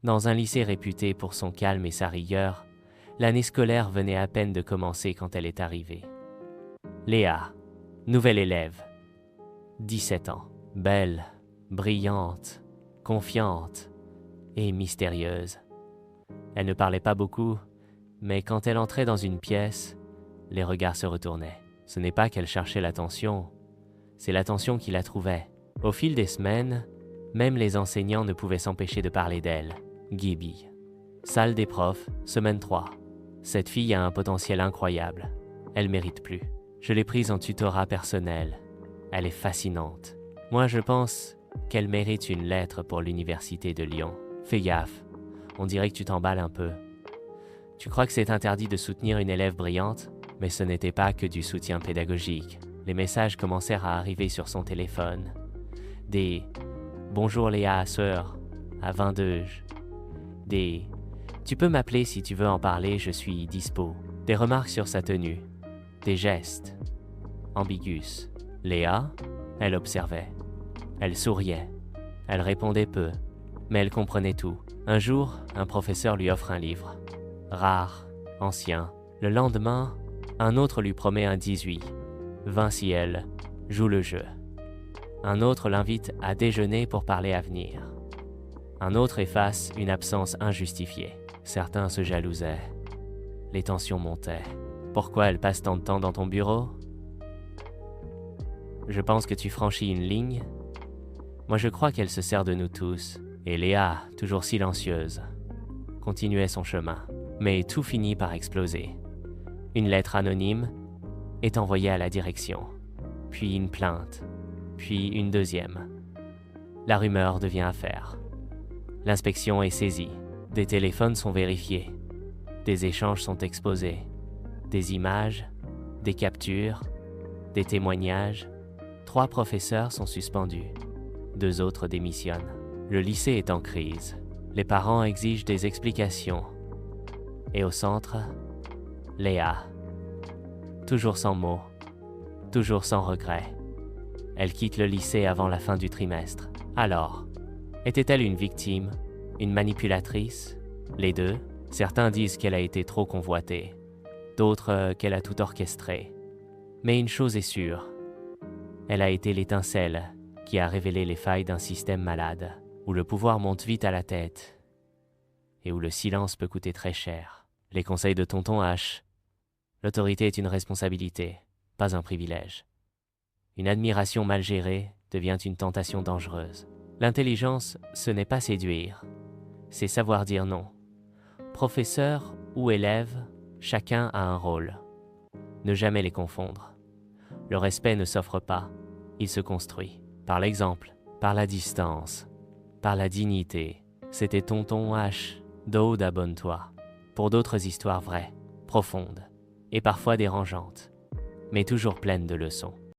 Dans un lycée réputé pour son calme et sa rigueur, l'année scolaire venait à peine de commencer quand elle est arrivée. Léa, nouvelle élève, 17 ans, belle, brillante, confiante et mystérieuse. Elle ne parlait pas beaucoup, mais quand elle entrait dans une pièce, les regards se retournaient. Ce n'est pas qu'elle cherchait l'attention, c'est l'attention qui la trouvait. Au fil des semaines, même les enseignants ne pouvaient s'empêcher de parler d'elle. Gibby. Salle des profs, semaine 3. Cette fille a un potentiel incroyable. Elle mérite plus. Je l'ai prise en tutorat personnel. Elle est fascinante. Moi, je pense qu'elle mérite une lettre pour l'université de Lyon. Fais gaffe, on dirait que tu t'emballes un peu. Tu crois que c'est interdit de soutenir une élève brillante? Mais ce n'était pas que du soutien pédagogique. Les messages commencèrent à arriver sur son téléphone. Des « Bonjour Léa, sœur » à 22. Des « Tu peux m'appeler si tu veux en parler, je suis dispo ». Des remarques sur sa tenue. Des gestes. Ambigus. Léa, elle observait. Elle souriait. Elle répondait peu. Mais elle comprenait tout. Un jour, un professeur lui offre un livre. Rare, ancien. Le lendemain, un autre lui promet un 18. Si elle joue le jeu. Un autre l'invite à déjeuner pour parler avenir. Un autre efface une absence injustifiée. Certains se jalousaient. Les tensions montaient. Pourquoi elle passe tant de temps dans ton bureau? Je pense que tu franchis une ligne. Moi je crois qu'elle se sert de nous tous. Et Léa, toujours silencieuse, continuait son chemin. Mais tout finit par exploser. Une lettre anonyme est envoyée à la direction. Puis une plainte. Puis une deuxième. La rumeur devient affaire. L'inspection est saisie. Des téléphones sont vérifiés. Des échanges sont exposés. Des images, des captures, des témoignages. 3 professeurs sont suspendus. 2 autres démissionnent. Le lycée est en crise. Les parents exigent des explications. Et au centre, Léa. Toujours sans mots. Toujours sans regret. Elle quitte le lycée avant la fin du trimestre. Alors, était-elle une victime? Une manipulatrice? Les deux? Certains disent qu'elle a été trop convoitée. D'autres qu'elle a tout orchestré. Mais une chose est sûre. Elle a été l'étincelle qui a révélé les failles d'un système malade, où le pouvoir monte vite à la tête et où le silence peut coûter très cher. Les conseils de tonton H. L'autorité est une responsabilité, pas un privilège. Une admiration mal gérée devient une tentation dangereuse. L'intelligence, ce n'est pas séduire, c'est savoir dire non. Professeur ou élève, chacun a un rôle. Ne jamais les confondre. Le respect ne s'offre pas, il se construit. Par l'exemple, par la distance, par la dignité. C'était tonton H. Dode, abonne-toi. Pour d'autres histoires vraies, profondes, et parfois dérangeantes, mais toujours pleines de leçons.